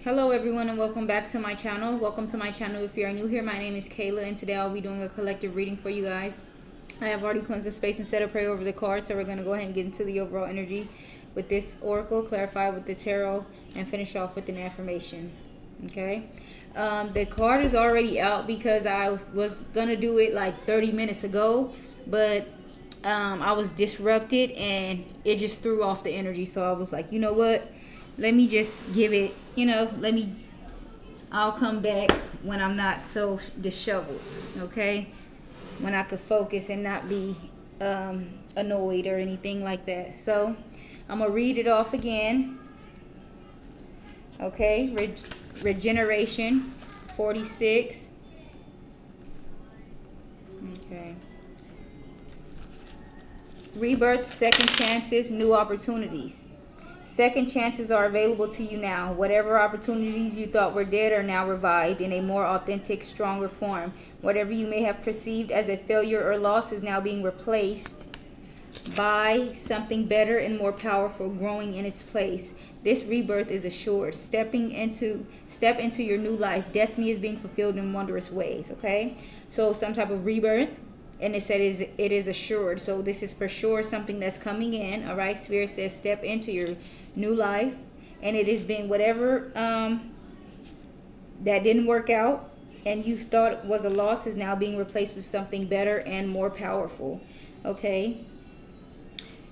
Hello everyone and welcome back to my channel. Welcome to my channel. If you are new here, my name is Kayla and today I'll be doing a collective reading for you guys. I have already cleansed the space and said a prayer over the cards, so we're going to go ahead and get into the overall energy with this oracle, clarify with the tarot, and finish off with an affirmation. Okay, the card is already out because I was going to do it like 30 minutes ago, but I was disrupted and it just threw off the energy. So I was like, you know what? Let me just give it, I'll come back when I'm not so disheveled, okay? When I could focus and not be annoyed or anything like that. So I'm going to read it off again. Okay, regeneration 46. Okay. Rebirth, second chances, new opportunities. Second chances are available to you now. Whatever opportunities you thought were dead are now revived in a more authentic, stronger form. Whatever you may have perceived as a failure or loss is now being replaced by something better and more powerful growing in its place. This rebirth is assured. Step into your new life. Destiny is being fulfilled in wondrous ways. Okay, so some type of rebirth. And it said it is assured. So this is for sure something that's coming in. All right. Spirit says step into your new life. And it has been whatever that didn't work out and you thought was a loss is now being replaced with something better and more powerful. Okay.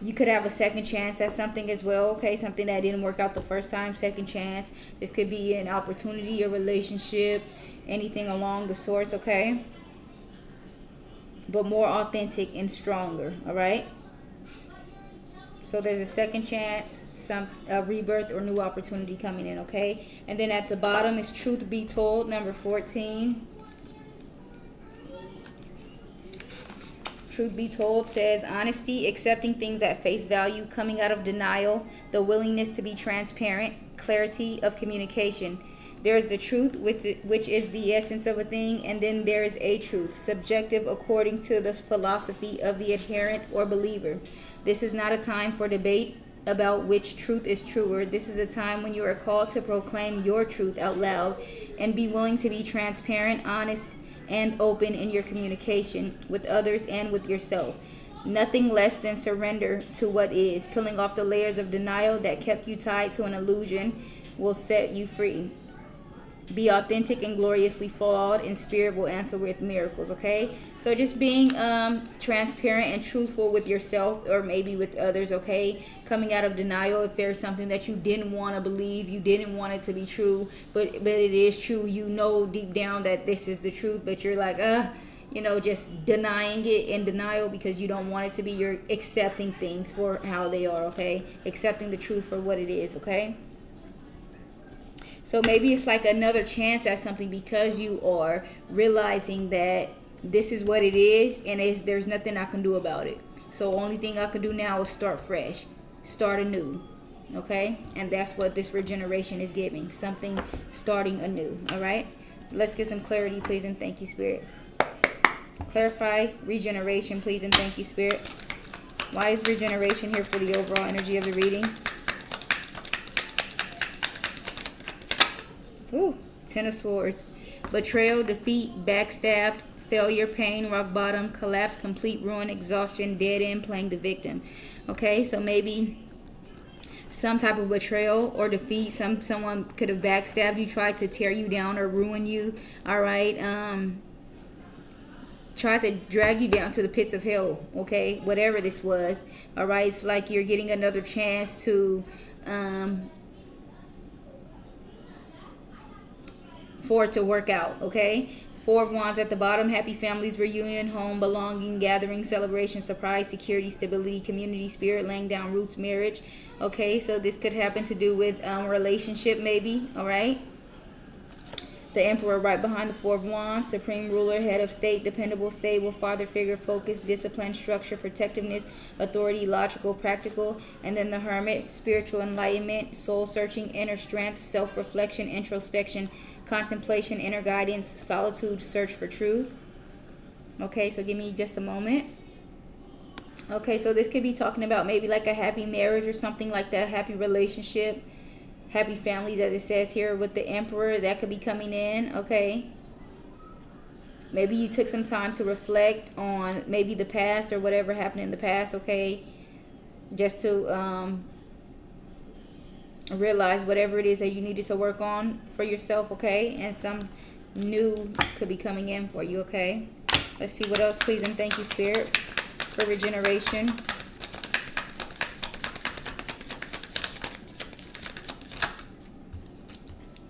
You could have a second chance at something as well. Okay. Something that didn't work out the first time. Second chance. This could be an opportunity, a relationship, anything along the sorts. Okay. But more authentic and stronger. All right. So there's a second chance, a rebirth or new opportunity coming in. Okay. And then at the bottom is truth be told, number 14. Truth be told says honesty, accepting things at face value, coming out of denial, the willingness to be transparent, clarity of communication. There is the truth, which is the essence of a thing, and then there is a truth, subjective according to the philosophy of the adherent or believer. This is not a time for debate about which truth is truer. This is a time when you are called to proclaim your truth out loud and be willing to be transparent, honest, and open in your communication with others and with yourself. Nothing less than surrender to what is. Peeling off the layers of denial that kept you tied to an illusion will set you free. Be authentic and gloriously flawed, and spirit will answer with miracles. Okay, so just being transparent and truthful with yourself or maybe with others. Okay, coming out of denial if there's something that you didn't want to believe, you didn't want it to be true, but it is true. You know deep down that this is the truth, but you're like just denying it in denial because you don't want it to be. You're accepting things for how they are. Okay, accepting the truth for what it is. Okay. So maybe it's like another chance at something because you are realizing that this is what it is and there's nothing I can do about it. So only thing I can do now is start fresh, start anew. Okay? And that's what this regeneration is giving. Something starting anew. All right? Let's get some clarity, please, and thank you, Spirit. Clarify regeneration, please, and thank you, Spirit. Why is regeneration here for the overall energy of the reading? Ooh, Ten of Swords. Betrayal, defeat, backstabbed, failure, pain, rock bottom, collapse, complete ruin, exhaustion, dead end, playing the victim. Okay, so maybe some type of betrayal or defeat. Someone could have backstabbed you, tried to tear you down or ruin you. All right, tried to drag you down to the pits of hell. Okay, whatever this was. All right, it's like you're getting another chance to for it to work out. Okay, Four of Wands at the bottom. Happy families, reunion, home, belonging, gathering, celebration, surprise, security, stability, community, spirit, laying down roots, marriage. Okay, so this could happen to do with relationship maybe. All right, the Emperor right behind the Four of Wands. Supreme ruler, head of state, dependable, stable, father figure, focus, discipline, structure, protectiveness, authority, logical, practical. And then the Hermit, spiritual enlightenment, soul searching, inner strength, self-reflection, introspection, contemplation, inner guidance, solitude, search for truth. Okay, so give me just a moment. Okay, so this could be talking about maybe like a happy marriage or something like that, happy relationship. happy families, as it says here with the Emperor, that could be coming in, okay? Maybe you took some time to reflect on maybe the past or whatever happened in the past, okay? Just to realize whatever it is that you needed to work on for yourself, okay? And some new could be coming in for you, okay? Let's see what else, please and thank you, Spirit, for regeneration.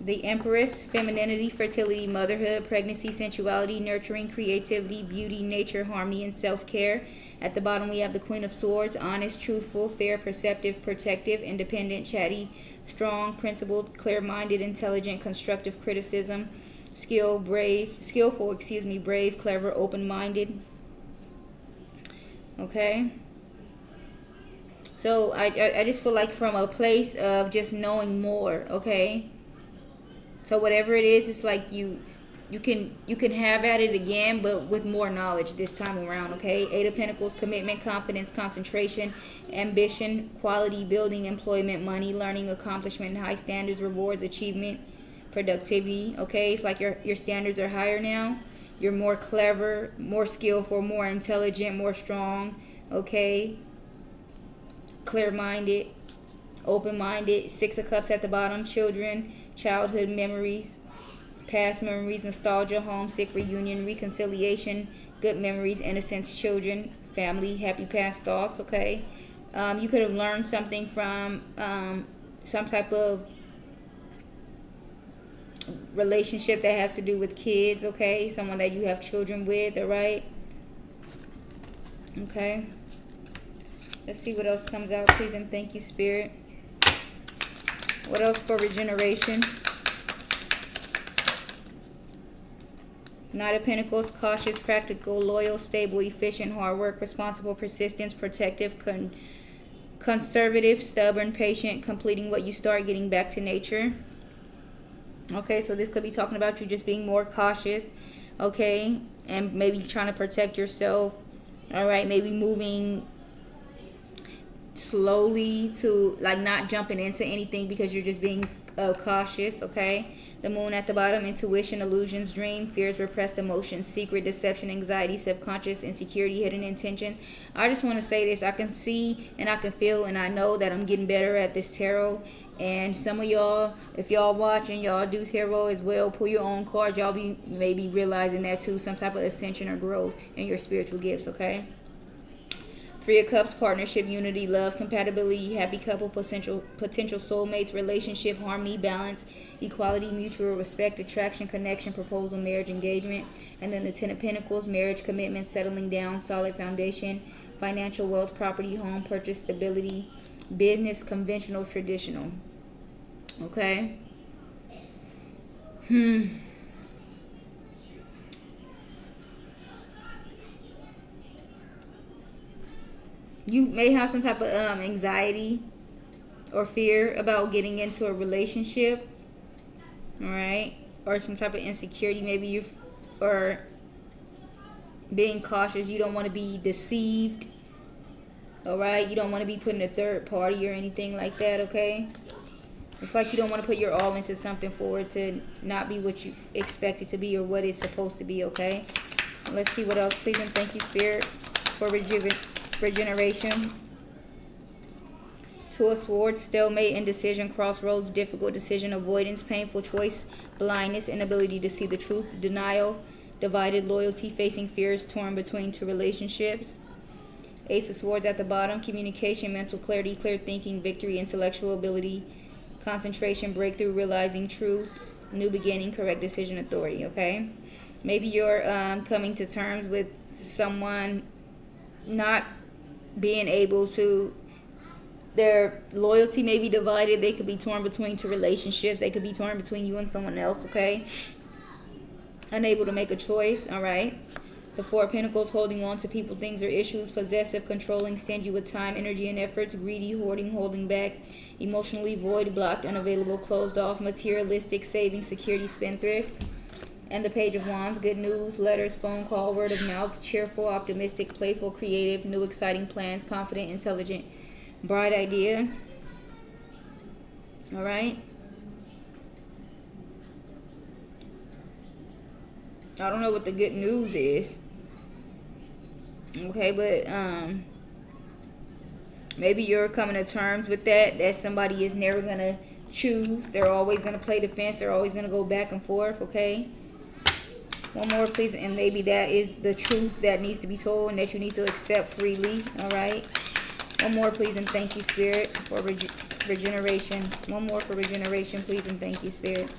The Empress, femininity, fertility, motherhood, pregnancy, sensuality, nurturing, creativity, beauty, nature, harmony, and self-care. At the bottom, we have the Queen of Swords, honest, truthful, fair, perceptive, protective, independent, chatty, strong, principled, clear-minded, intelligent, constructive criticism, skillful, brave, clever, open-minded. Okay? So I just feel like from a place of just knowing more, okay? So whatever it is, it's like you can have at it again, but with more knowledge this time around, okay? Eight of Pentacles, commitment, confidence, concentration, ambition, quality, building, employment, money, learning, accomplishment, high standards, rewards, achievement, productivity, okay? It's like your standards are higher now. You're more clever, more skillful, more intelligent, more strong, okay? Clear-minded, open-minded. Six of Cups at the bottom, children, childhood memories, past memories, nostalgia, homesick, reunion, reconciliation, good memories, innocence, children, family, happy past thoughts, okay? You could have learned something from some type of relationship that has to do with kids, okay? Someone that you have children with, all right? Okay. Let's see what else comes out, please and thank you, Spirit. What else for regeneration? Knight of Pentacles, cautious, practical, loyal, stable, efficient, hard work, responsible, persistent, protective, conservative, stubborn, patient, completing what you start, getting back to nature. Okay, so this could be talking about you just being more cautious, okay, and maybe trying to protect yourself. All right, maybe moving slowly to like not jumping into anything because you're just being cautious, okay? The Moon at the bottom, intuition, illusions, dream, fears, repressed emotions, secret, deception, anxiety, subconscious, insecurity, hidden intention. I just want to say this. I can see and I can feel and I know that I'm getting better at this tarot. And some of y'all, if y'all watch and y'all do tarot as well, pull your own cards. Y'all be maybe realizing that too, some type of ascension or growth in your spiritual gifts, okay? Three of Cups, partnership, unity, love, compatibility, happy couple, potential soulmates, relationship, harmony, balance, equality, mutual respect, attraction, connection, proposal, marriage, engagement. And then the Ten of Pentacles, marriage, commitment, settling down, solid foundation, financial wealth, property, home, purchase, stability, business, conventional, traditional. Okay? You may have some type of anxiety or fear about getting into a relationship, all right? Or some type of insecurity. Maybe or being cautious. You don't want to be deceived, all right? You don't want to be put in a third party or anything like that, okay? It's like you don't want to put your all into something for it to not be what you expect it to be or what it's supposed to be, okay? Let's see what else, please and thank you, Spirit, for regeneration. Two of Swords, stalemate, indecision, crossroads, difficult decision, avoidance, painful choice, blindness, inability to see the truth, denial, divided loyalty, facing fears, torn between two relationships. Ace of Swords at the bottom, communication, mental clarity, clear thinking, victory, intellectual ability, concentration, breakthrough, realizing truth, new beginning, correct decision, authority, okay? Maybe you're coming to terms with someone not being able to, their loyalty may be divided. They could be torn between two relationships. They could be torn between you and someone else, okay? Unable to make a choice, all right? The Four of Pentacles, holding on to people, things, or issues, possessive, controlling, stingy with time, energy, and efforts, greedy, hoarding, holding back, emotionally void, blocked, unavailable, closed off, materialistic, saving, security, spendthrift. And the Page of Wands, good news, letters, phone call, word of mouth, cheerful, optimistic, playful, creative, new exciting plans, confident, intelligent, bright idea. All right. I don't know what the good news is. Okay, but maybe you're coming to terms with that somebody is never gonna choose. They're always gonna play defense. They're always gonna go back and forth. Okay. One more, please. And maybe that is the truth that needs to be told and that you need to accept freely. All right. One more, please, and thank you, Spirit, for regeneration. One more for regeneration, please, and thank you, Spirit.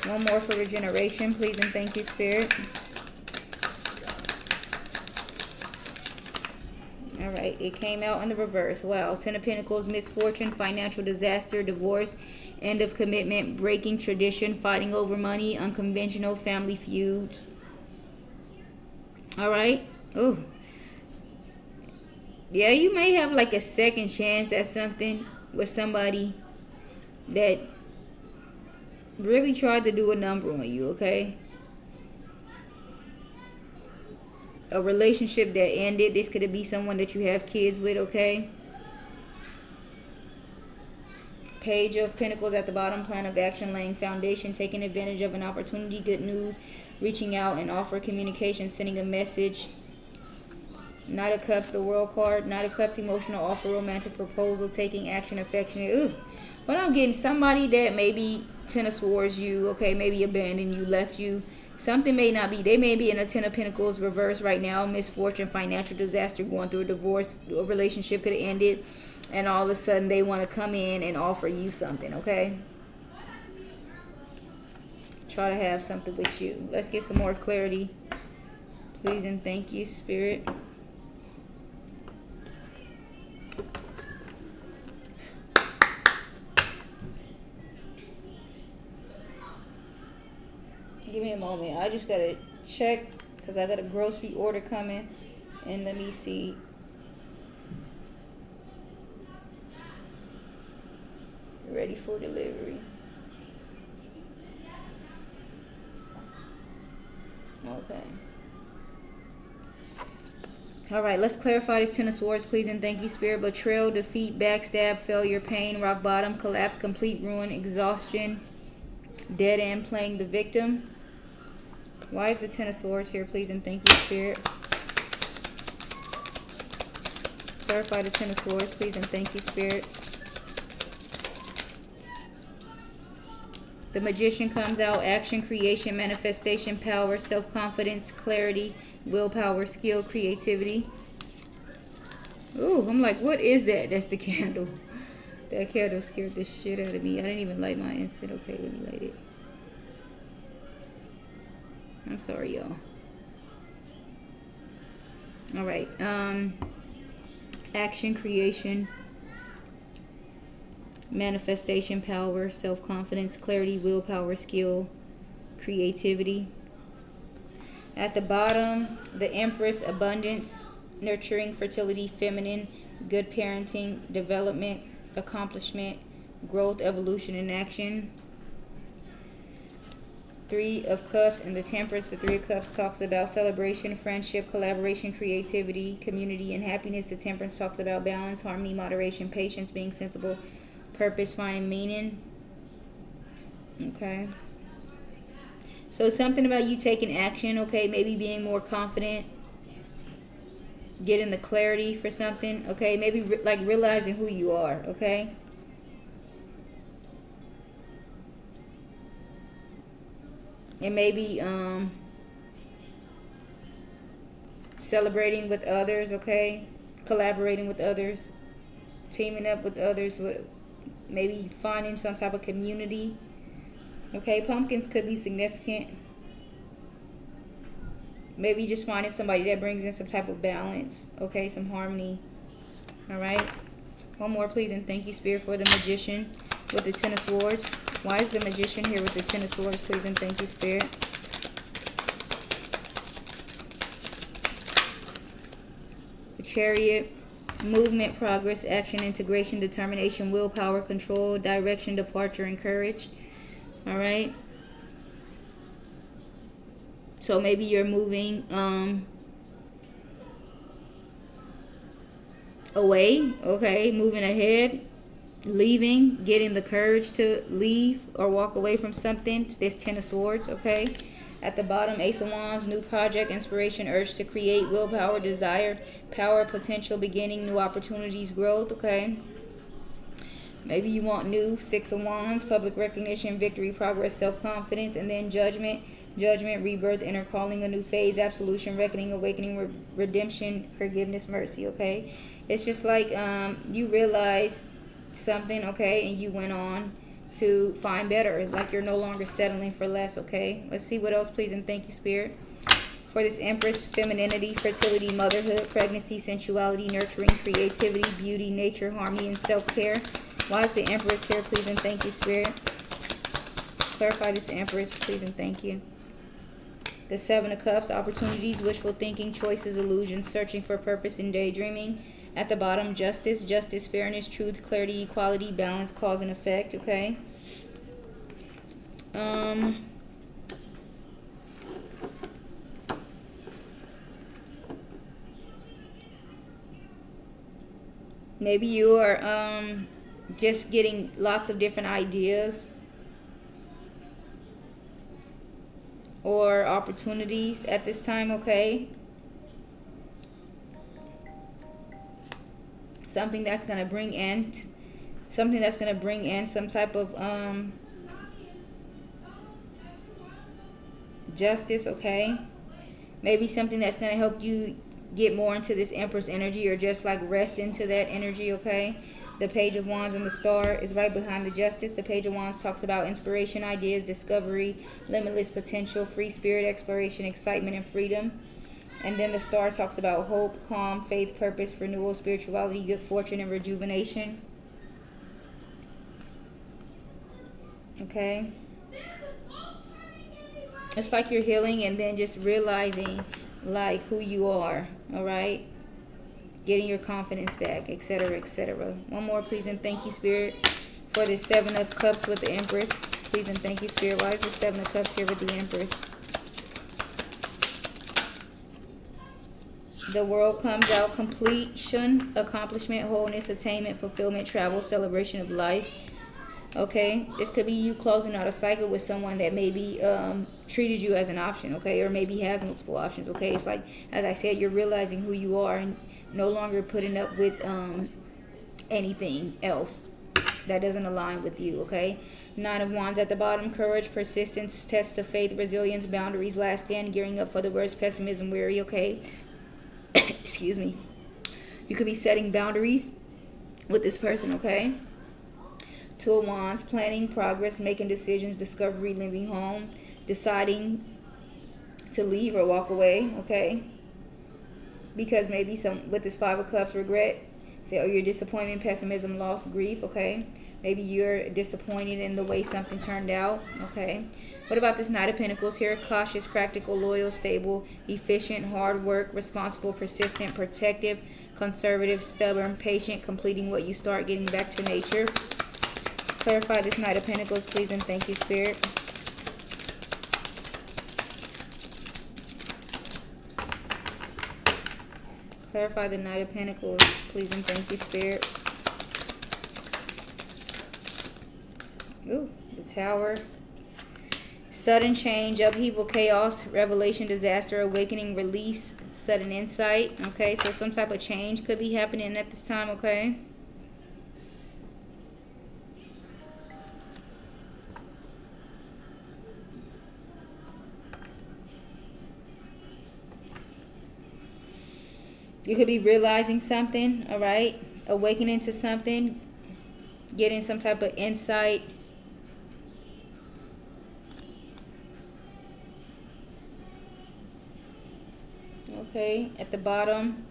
One more for regeneration, please, and thank you, Spirit. All right, it came out in the reverse. Wow. 10 of Pentacles, misfortune, financial disaster, divorce, end of commitment, breaking tradition, fighting over money, unconventional family feuds. All right. Oh. Yeah, you may have like a second chance at something with somebody that really tried to do a number on you, okay? A relationship that ended. This could be someone that you have kids with, okay? Page of Pentacles at the bottom, plan of action, laying foundation, taking advantage of an opportunity, good news, reaching out and offer communication, sending a message. Knight of Cups, the World card. Knight of Cups, emotional offer, romantic proposal, taking action, affectionate. Ooh. But I'm getting somebody that maybe Ten of Swords you, okay, maybe abandoned you, left you. Something may not be. They may be in a Ten of Pentacles reverse right now. Misfortune, financial disaster, going through a divorce. A relationship could have ended. And all of a sudden they want to come in and offer you something, okay? Try to have something with you. Let's get some more clarity. Please and thank you, Spirit. Give me a moment. I just got to check because I got a grocery order coming. And let me see. Ready for delivery. Okay. All right, let's clarify this Ten of Swords, please and thank you, Spirit. Betrayal, defeat, backstab, failure, pain, rock bottom, collapse, complete ruin, exhaustion, dead end, playing the victim. Why is the Ten of Swords here, please and thank you, Spirit? Clarify the Ten of Swords, please and thank you, Spirit. The Magician comes out. Action, creation, manifestation, power, self-confidence, clarity, willpower, skill, creativity. Ooh, I'm like, what is that? That's the candle. That candle scared the shit out of me. I didn't even light my incense. Okay, let me light it. I'm sorry, y'all. All right. Action, creation, manifestation, power, self-confidence, clarity, willpower, skill, creativity. At the bottom, the Empress, abundance, nurturing, fertility, feminine, good parenting, development, accomplishment, growth, evolution, and action. Three of Cups and the Temperance. The Three of Cups talks about celebration, friendship, collaboration, creativity, community, and happiness. The Temperance talks about balance, harmony, moderation, patience, being sensible, purpose, finding meaning. Okay. So something about you taking action, okay? Maybe being more confident, getting the clarity for something, okay? Maybe like realizing who you are, okay? And maybe celebrating with others, okay? Collaborating with others, teaming up with others, with maybe finding some type of community. Okay, pumpkins could be significant. Maybe just finding somebody that brings in some type of balance, okay, some harmony. All right. One more, please, and thank you, Spirit, for the Magician with the Ten of Swords. Why is the Magician here with the Ten of Swords, please, and thank you, Spirit? The Chariot, movement, progress, action, integration, determination, willpower, control, direction, departure, and courage. All right. So maybe you're moving away, okay, moving ahead, leaving, getting the courage to leave or walk away from something. This 10 of Swords, okay. At the bottom, Ace of Wands, new project, inspiration, urge to create, willpower, desire, power, potential, beginning, new opportunities, growth, okay. Maybe you want new, 6 of Wands, public recognition, victory, progress, self-confidence, and then judgment, rebirth, inner calling, a new phase, absolution, reckoning, awakening, redemption, forgiveness, mercy, okay. It's just like you realize something, okay, and you went on to find better, like you're no longer settling for less, okay. Let's see what else, please, and thank you, Spirit. For this Empress, femininity, fertility, motherhood, pregnancy, sensuality, nurturing, creativity, beauty, nature, harmony, and self-care. Why is the Empress here, please, and thank you, Spirit. Clarify this Empress, please, and thank you. The 7 of Cups, opportunities, wishful thinking, choices, illusions, searching for purpose, and daydreaming. At the bottom, justice, fairness, truth, clarity, equality, balance, cause and effect, okay. Maybe you are just getting lots of different ideas or opportunities at this time, okay. Something that's going to bring in some type of justice, okay. Maybe something that's going to help you get more into this Empress energy, or just like rest into that energy, okay. The Page of Wands and the Star is right behind the Justice. The Page of Wands talks about inspiration, ideas, discovery, limitless potential, free spirit, exploration, excitement, and freedom. And then the Star talks about hope, calm, faith, purpose, renewal, spirituality, good fortune, and rejuvenation. Okay. It's like you're healing and then just realizing like who you are, all right? Getting your confidence back, etc., etc. One more, please, and thank you, Spirit. For the 7 of Cups with the Empress, please and thank you, Spirit. Why is the 7 of Cups here with the Empress? The World comes out, completion, accomplishment, wholeness, attainment, fulfillment, travel, celebration of life. Okay, this could be you closing out a cycle with someone that maybe treated you as an option, okay, or maybe has multiple options, okay. It's like, as I said, you're realizing who you are and no longer putting up with anything else that doesn't align with you, okay. 9 of Wands at the bottom, courage, persistence, tests of faith, resilience, boundaries, last stand, gearing up for the worst, pessimism, weary, okay. Excuse me. You could be setting boundaries with this person, okay. 2 of Wands, planning, progress, making decisions, discovery, leaving home, deciding to leave or walk away, okay. Because maybe some with this 5 of Cups, regret, failure, disappointment, pessimism, loss, grief, okay. Maybe you're disappointed in the way something turned out, okay. What about this Knight of Pentacles here? Cautious, practical, loyal, stable, efficient, hard work, responsible, persistent, protective, conservative, stubborn, patient, completing what you start, getting back to nature. Clarify this Knight of Pentacles, please, and thank you, Spirit. Clarify the Knight of Pentacles, please, and thank you, Spirit. Ooh, the Tower. Sudden change, upheaval, chaos, revelation, disaster, awakening, release, sudden insight. Okay, so some type of change could be happening at this time, okay? You could be realizing something, all right? Awakening to something, getting some type of insight. Okay, at the bottom,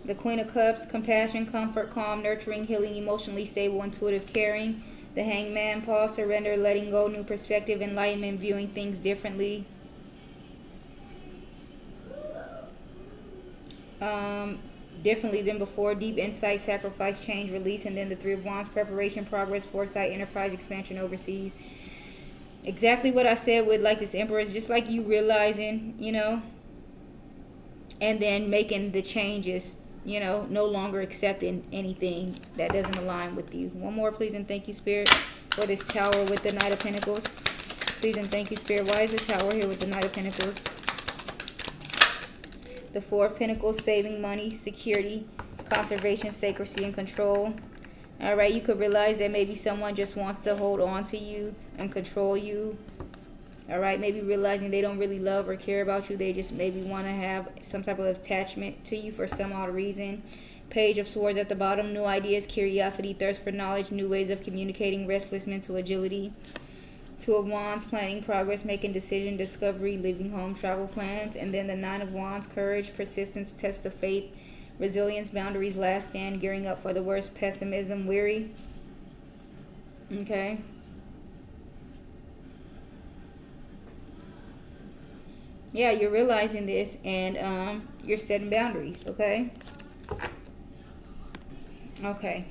the Queen of Cups, compassion, comfort, calm, nurturing, healing, emotionally stable, intuitive, caring. The Hangman, pause, surrender, letting go, new perspective, enlightenment, viewing things differently. Differently than before, deep insight, sacrifice, change, release. And then the 3 of Wands, preparation, progress, foresight, enterprise, expansion overseas. Exactly what I said with like this Emperor is just like you realizing, and then making the changes, no longer accepting anything that doesn't align with you. One more, please, and thank you, Spirit, for this Tower with the Knight of Pentacles. Please and thank you, Spirit. Why is the Tower here with the Knight of Pentacles? The Four of Pentacles, saving money, security, conservation, sacredcy, and control. All right, you could realize that maybe someone just wants to hold on to you and control you. All right, maybe realizing they don't really love or care about you. They just maybe want to have some type of attachment to you for some odd reason. Page of Swords at the bottom. New ideas, curiosity, thirst for knowledge, new ways of communicating, restless mental agility. Two of Wands, planning, progress, making decision, discovery, leaving home, travel plans. And then the Nine of Wands, courage, persistence, test of faith, resilience, boundaries, last stand, gearing up for the worst, pessimism, weary. Okay. Yeah, you're realizing this, and you're setting boundaries, okay? Okay.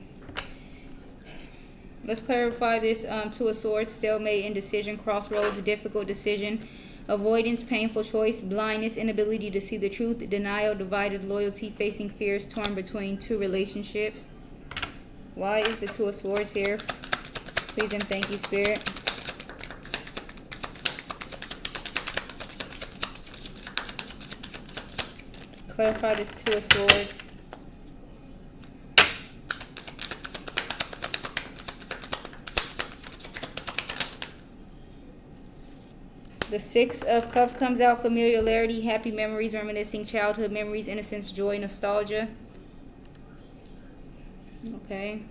Let's clarify this. Two of Swords, stalemate, indecision, crossroads, difficult decision, avoidance, painful choice, blindness, inability to see the truth, denial, divided loyalty, facing fears, torn between two relationships. Why is the Two of Swords here? Please and thank you, Spirit. Clarify this Two of Swords. The Six of Cups comes out, familiarity, happy memories, reminiscing childhood memories, innocence, joy, nostalgia. Okay,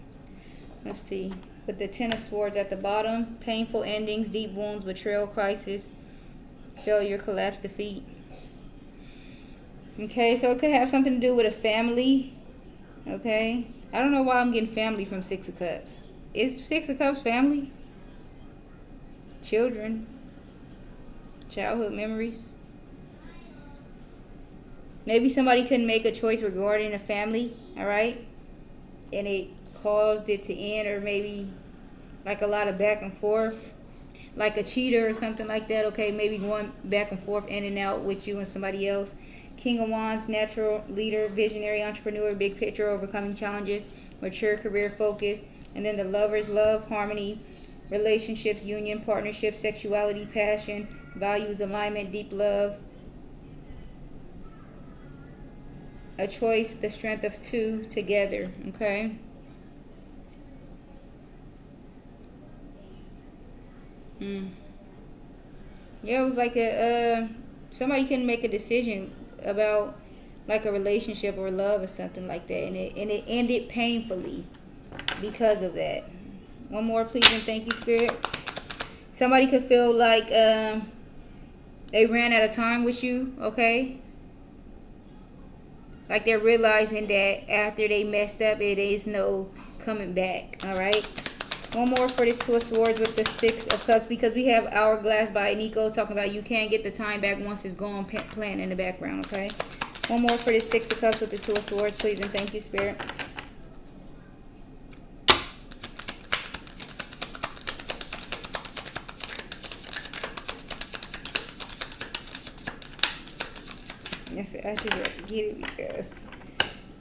let's see. With the Ten of Swords at the bottom, painful endings, deep wounds, betrayal, crisis, failure, collapse, defeat. Okay, so it could have something to do with a family. Okay, I don't know why I'm getting family from Six of Cups. Is Six of Cups family? Children. Childhood memories. Maybe somebody couldn't make a choice regarding a family, all right? And it caused it to end, or maybe like a lot of back and forth, like a cheater or something like that, okay? Maybe going back and forth, in and out with you and somebody else. King of Wands, natural leader, visionary, entrepreneur, big picture, overcoming challenges, mature, career focused. And then the Lovers, love, harmony, relationships, union, partnership, sexuality, passion, values, alignment, deep love. A choice, the strength of two together, okay? Yeah, it was like somebody couldn't make a decision about like a relationship or love or something like that, and it ended painfully because of that. One more, please, and thank you, Spirit. Somebody could feel like they ran out of time with you, okay? Like they're realizing that after they messed up, it is no coming back, all right? One more for this Two of Swords with the Six of Cups, because we have Hourglass by Nico talking about you can't get the time back once it's gone, playing in the background, okay? One more for this Six of Cups with the Two of Swords, please, and thank you, Spirit. Yes, I should have to get it because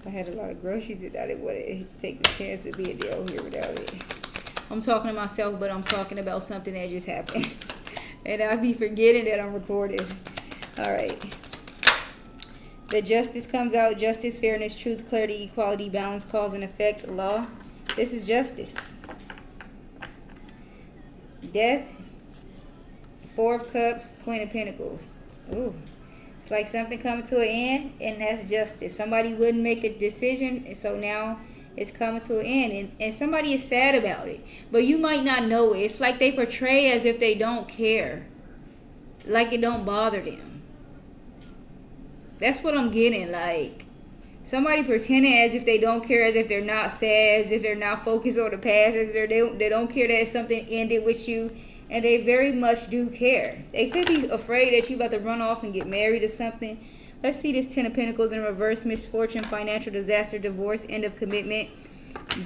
I had a lot of groceries and I didn't want to take the chance of being down here without it. I'm talking to myself, but I'm talking about something that just happened. And I'll be forgetting that I'm recording. All right. The Justice comes out. Justice, fairness, truth, clarity, equality, balance, cause and effect, law. This is justice. Death. Four of Cups, Queen of Pentacles. Ooh. It's like something coming to an end, and that's justice. Somebody wouldn't make a decision, and so now it's coming to an end, and somebody is sad about it, but you might not know it. It's like they portray as if they don't care, like it don't bother them. That's what I'm getting. Like somebody pretending as if they don't care, as if they're not sad, as if they're not focused on the past, as if they don't care that something ended with you, and they very much do care. They could be afraid that you about to run off and get married or something. Let's see this Ten of Pentacles in reverse. Misfortune, financial disaster, divorce, end of commitment,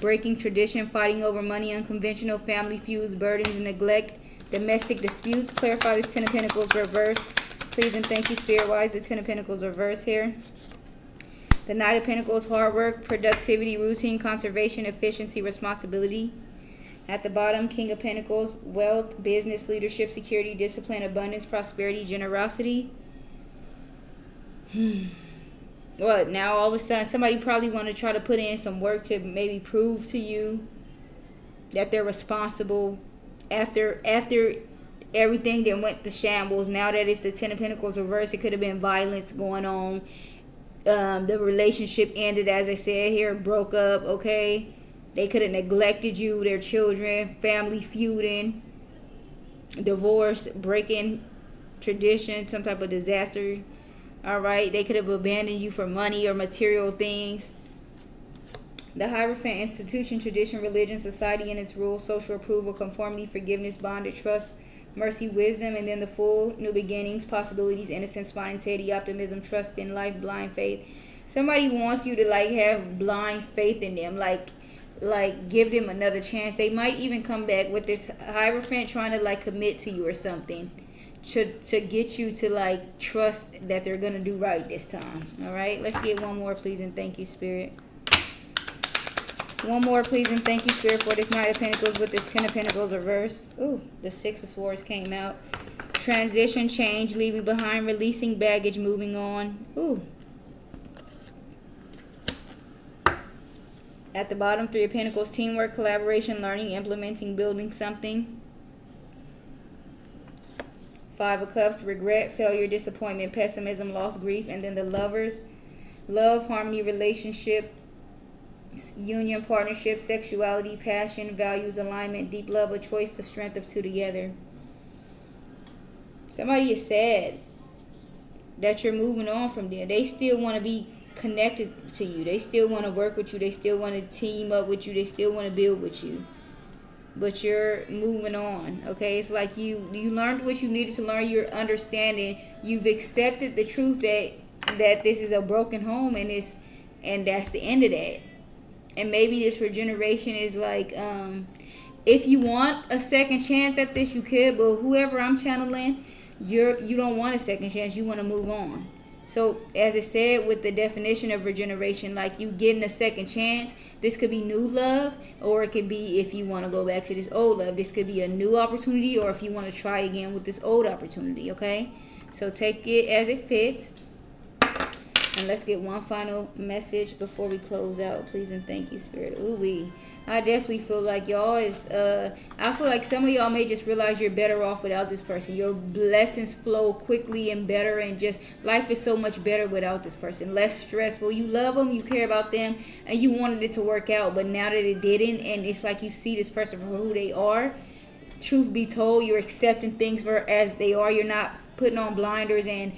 breaking tradition, fighting over money, unconventional family feuds, burdens, neglect, Domestic disputes. Clarify this Ten of Pentacles reverse. Please and thank you, Spirit. Why is the Ten of Pentacles reverse here? The Knight of Pentacles. Hard work, productivity, routine, conservation, efficiency, responsibility. At the bottom, King of Pentacles. Wealth, business, leadership, security, discipline, abundance, prosperity, generosity. What? Now all of a sudden somebody probably want to try to put in some work to maybe prove to you that they're responsible after everything that went to shambles. Now that it's the Ten of Pentacles reverse, it could have been violence going on. The relationship ended, as I said here, broke up, okay? They could have neglected you, their children, family feuding, divorce, breaking tradition, some type of disaster. All right, they could have abandoned you for money or material things. The Hierophant, institution, tradition, religion, society and its rules, social approval, conformity, forgiveness, bondage, trust, mercy, wisdom, and then the full new beginnings, possibilities, innocence, spontaneity, optimism, trust in life, blind faith. Somebody wants you to like have blind faith in them, like give them another chance. They might even come back with this Hierophant trying to like commit to you or something. To get you to like trust that they're gonna do right this time. All right, let's get one more, please and thank you, Spirit. One more, please and thank you, Spirit, for this Knight of Pentacles with this Ten of Pentacles reverse. Ooh, the Six of Swords came out. Transition, change, leaving behind, releasing baggage, moving on. Ooh. At the bottom, Three of Pentacles, teamwork, collaboration, learning, implementing, building something. Five of Cups, regret, failure, disappointment, pessimism, loss, grief. And then the Lovers, love, harmony, relationship, union, partnership, sexuality, passion, values, alignment, deep love, a choice, the strength of two together. Somebody is sad that you're moving on from them. They still want to be connected to you. They still want to work with you. They still want to team up with you. They still want to build with you. But you're moving on, okay? It's like you learned what you needed to learn. You're understanding. You've accepted the truth that this is a broken home, and that's the end of that. And maybe this regeneration is like, if you want a second chance at this, you could. But whoever I'm channeling, you don't want a second chance. You want to move on. So, as it said with the definition of regeneration, like you getting a second chance, this could be new love, or it could be if you want to go back to this old love. This could be a new opportunity, or if you want to try again with this old opportunity, okay? So, take it as it fits. And let's get one final message before we close out. Please and thank you, Spirit. Ooh-wee. I definitely feel like y'all is, I feel like some of y'all may just realize you're better off without this person. Your blessings flow quickly and better, and just life is so much better without this person. Less stressful. You love them, you care about them, and you wanted it to work out, but now that it didn't, and it's like you see this person for who they are, truth be told, you're accepting things for as they are. You're not putting on blinders and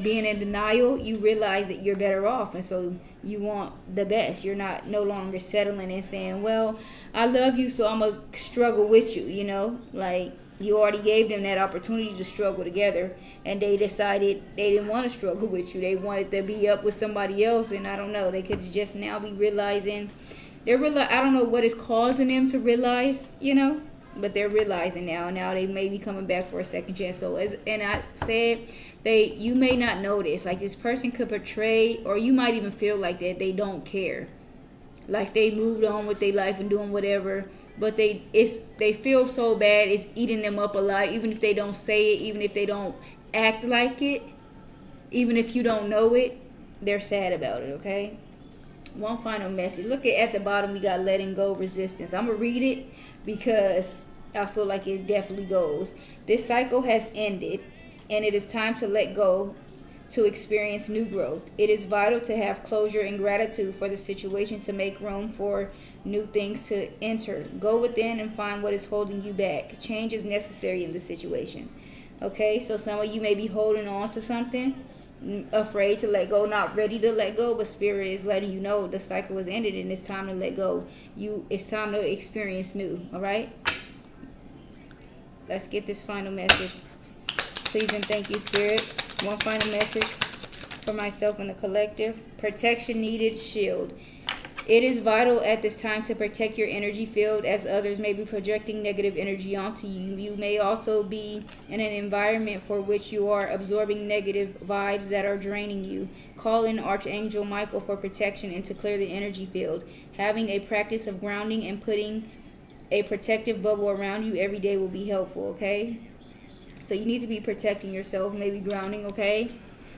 being in denial. You realize that you're better off, and so you want the best. You're no longer settling and saying, well, I love you, so I'm gonna struggle with you, you know? Like, you already gave them that opportunity to struggle together, and they decided they didn't want to struggle with you. They wanted to be up with somebody else, and I don't know, they could just now be realizing I don't know what is causing them to realize, you know, but they're realizing now they may be coming back for a second chance. So and I said, you may not know this, like this person could portray, or you might even feel like that they don't care, like they moved on with their life and doing whatever, but they feel so bad it's eating them up alive. Even if they don't say it, even if they don't act like it, even if you don't know it, they're sad about it, okay? One final message. Look at the bottom, we got letting go, resistance. I'm gonna read it because I feel like it definitely goes. This cycle has ended, and it is time to let go to experience new growth. It is vital to have closure and gratitude for the situation to make room for new things to enter. Go within and find what is holding you back. Change is necessary in this situation. Okay, so some of you may be holding on to something, afraid to let go, not ready to let go, but Spirit is letting you know the cycle is ended and it's time to let go. It's time to experience new. All right, let's get this final message. Please and thank you, Spirit. One final message for myself and the collective. Protection needed, shield. It is vital at this time to protect your energy field, as others may be projecting negative energy onto you. You may also be in an environment for which you are absorbing negative vibes that are draining you. Call in Archangel Michael for protection and to clear the energy field. Having a practice of grounding and putting a protective bubble around you every day will be helpful, okay? So you need to be protecting yourself, maybe grounding, okay?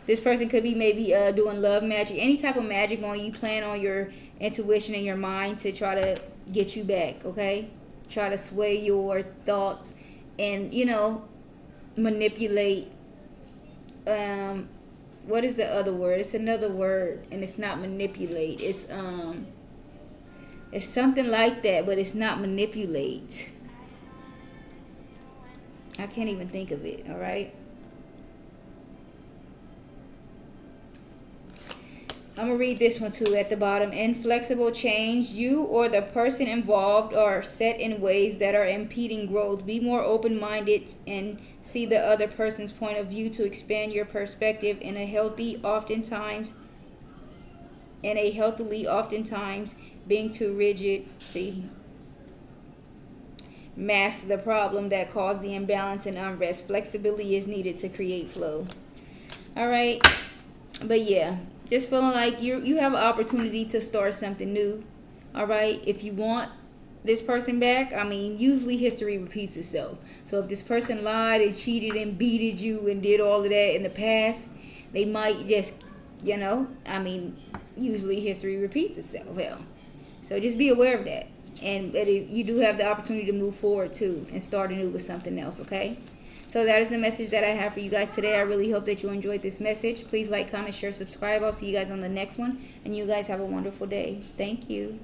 This person could be maybe doing love magic, any type of magic on you, playing on your intuition and your mind to try to get you back, okay? Try to sway your thoughts and, you know, manipulate. What is the other word? It's another word, and it's not manipulate. It's something like that, but it's not manipulate. I can't even think of it, all right? I'm going to read this one too at the bottom. Inflexible change. You or the person involved are set in ways that are impeding growth. Be more open-minded and see the other person's point of view to expand your perspective in a healthily, oftentimes being too rigid. Masks the problem that caused the imbalance and unrest. Flexibility is needed to create flow. All right. But yeah, just feeling like you have an opportunity to start something new. All right. If you want this person back, I mean, usually history repeats itself. So if this person lied and cheated and beated you and did all of that in the past, they might just, you know, I mean, usually history repeats itself. Hell. So just be aware of that. And you do have the opportunity to move forward too and start anew with something else, okay? So that is the message that I have for you guys today. I really hope that you enjoyed this message. Please like, comment, share, subscribe. I'll see you guys on the next one. And you guys have a wonderful day. Thank you.